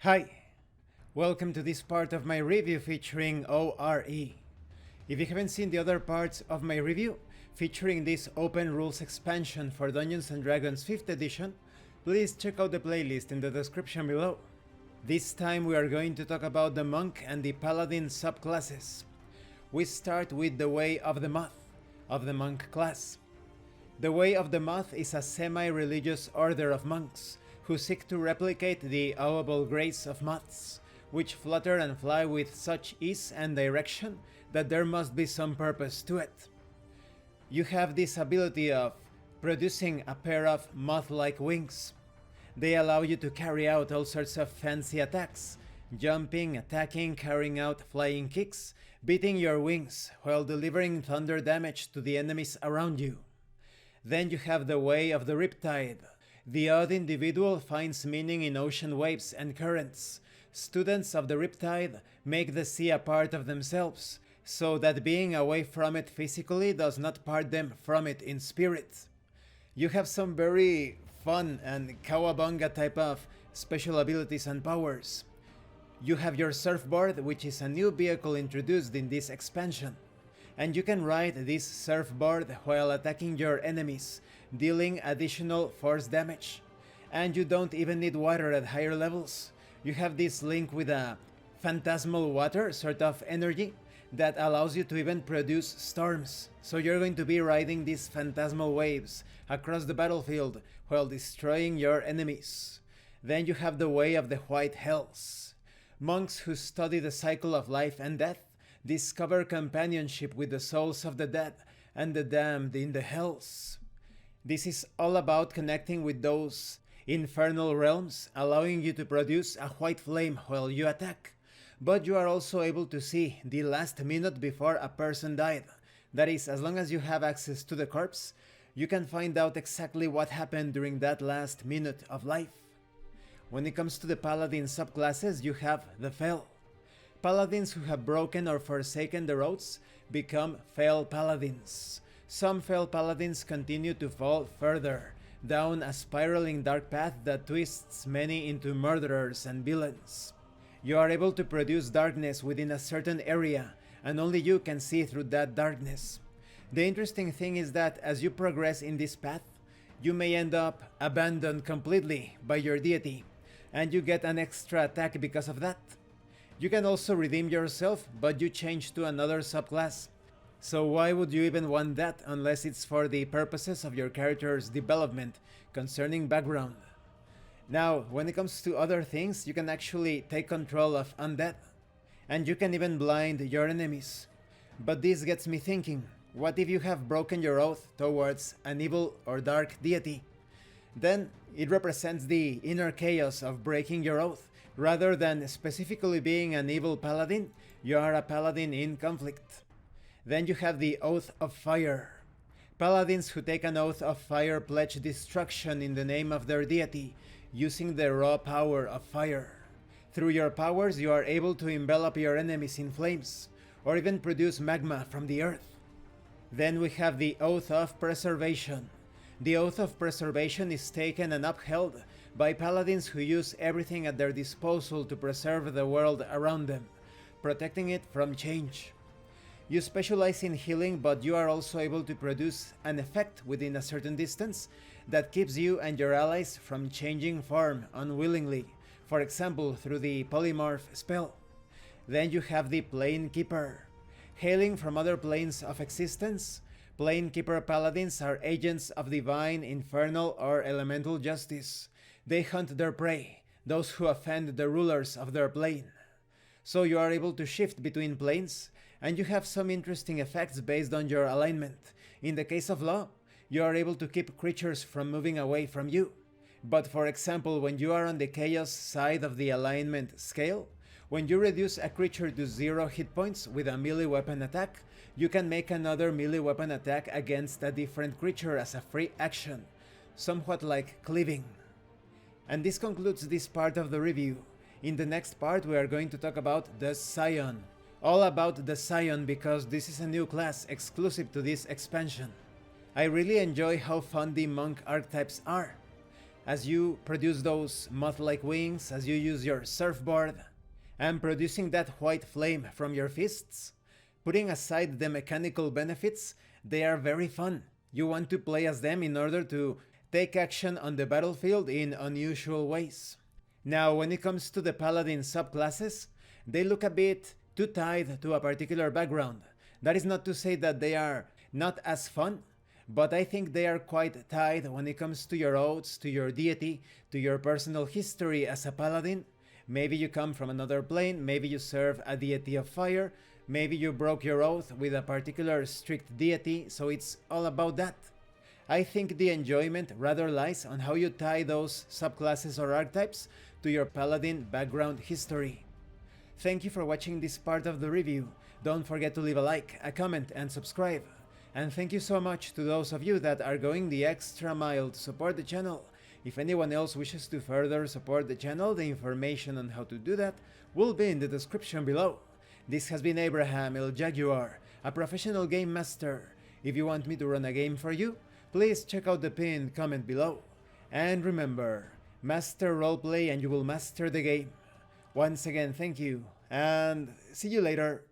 Hi, welcome to this part of my review featuring O.R.E. If you haven't seen the other parts of my review featuring this open rules expansion for Dungeons & Dragons 5th edition, please check out the playlist in the description below. This time we are going to talk about the Monk and the Paladin subclasses. We start with the Way of the Moth, of the Monk class. The Way of the Moth is a semi-religious order of monks who seek to replicate the allowable grace of moths, which flutter and fly with such ease and direction that there must be some purpose to it. You have this ability of producing a pair of moth-like wings. They allow you to carry out all sorts of fancy attacks, jumping, attacking, carrying out flying kicks, beating your wings while delivering thunder damage to the enemies around you. Then you have the Way of the Riptide. The odd individual finds meaning in ocean waves and currents. Students of the Riptide make the sea a part of themselves, so that being away from it physically does not part them from it in spirit. You have some very fun and cowabunga type of special abilities and powers. You have your surfboard, which is a new vehicle introduced in this expansion, and you can ride this surfboard while attacking your enemies, dealing additional force damage. And you don't even need water at higher levels. You have this link with a phantasmal water sort of energy that allows you to even produce storms. So you're going to be riding these phantasmal waves across the battlefield while destroying your enemies. Then you have the Way of the White Hells. Monks who study the cycle of life and death discover companionship with the souls of the dead and the damned in the hells. This is all about connecting with those infernal realms, allowing you to produce a white flame while you attack. But you are also able to see the last minute before a person died. That is, as long as you have access to the corpse, you can find out exactly what happened during that last minute of life. When it comes to the Paladin subclasses, you have the Fell. Paladins who have broken or forsaken the roads become Fell Paladins. Some Fell Paladins continue to fall further down a spiraling dark path that twists many into murderers and villains. You are able to produce darkness within a certain area, and only you can see through that darkness. The interesting thing is that as you progress in this path, you may end up abandoned completely by your deity, and you get an extra attack because of that. You can also redeem yourself, but you change to another subclass. So why would you even want that unless it's for the purposes of your character's development concerning background? Now, when it comes to other things, you can actually take control of undead, and you can even blind your enemies. But this gets me thinking, what if you have broken your oath towards an evil or dark deity? Then it represents the inner chaos of breaking your oath. Rather than specifically being an evil paladin, you are a paladin in conflict. Then you have the Oath of Fire. Paladins who take an Oath of Fire pledge destruction in the name of their deity, using the raw power of fire. Through your powers, you are able to envelop your enemies in flames, or even produce magma from the earth. Then we have the Oath of Preservation. The Oath of Preservation is taken and upheld by paladins who use everything at their disposal to preserve the world around them, protecting it from change. You specialize in healing, but you are also able to produce an effect within a certain distance that keeps you and your allies from changing form unwillingly, for example through the polymorph spell. Then you have the Planekeeper. Hailing from other planes of existence, Planekeeper paladins are agents of divine, infernal, or elemental justice. They hunt their prey, those who offend the rulers of their plane. So you are able to shift between planes, and you have some interesting effects based on your alignment. In the case of Law, you are able to keep creatures from moving away from you. But for example, when you are on the Chaos side of the alignment scale, when you reduce a creature to 0 hit points with a melee weapon attack, you can make another melee weapon attack against a different creature as a free action, somewhat like cleaving. And this concludes this part of the review. In the next part we are going to talk about the Scion. All about the Scion because this is a new class exclusive to this expansion. I really enjoy how fun the monk archetypes are. as you produce those moth-like wings, as you use your surfboard, and producing that white flame from your fists. Putting aside the mechanical benefits, they are very fun. You want to play as them in order to take action on the battlefield in unusual ways. Now, when it comes to the Paladin subclasses, they look a bit too tied to a particular background. That is not to say that they are not as fun, but I think they are quite tied when it comes to your oaths, to your deity, to your personal history as a Paladin. Maybe you come from another plane, maybe you serve a deity of fire, maybe you broke your oath with a particular strict deity, so it's all about that. I think the enjoyment rather lies on how you tie those subclasses or archetypes to your Paladin background history. Thank you for watching this part of the review. Don't forget to leave a like, a comment, and subscribe. And thank you so much to those of you that are going the extra mile to support the channel. If anyone else wishes to further support the channel, the information on how to do that will be in the description below. This has been Abraham El Jaguar, a professional game master. If you want me to run a game for you, please check out the pinned comment below. And remember, master roleplay and you will master the game. Once again, thank you, and see you later.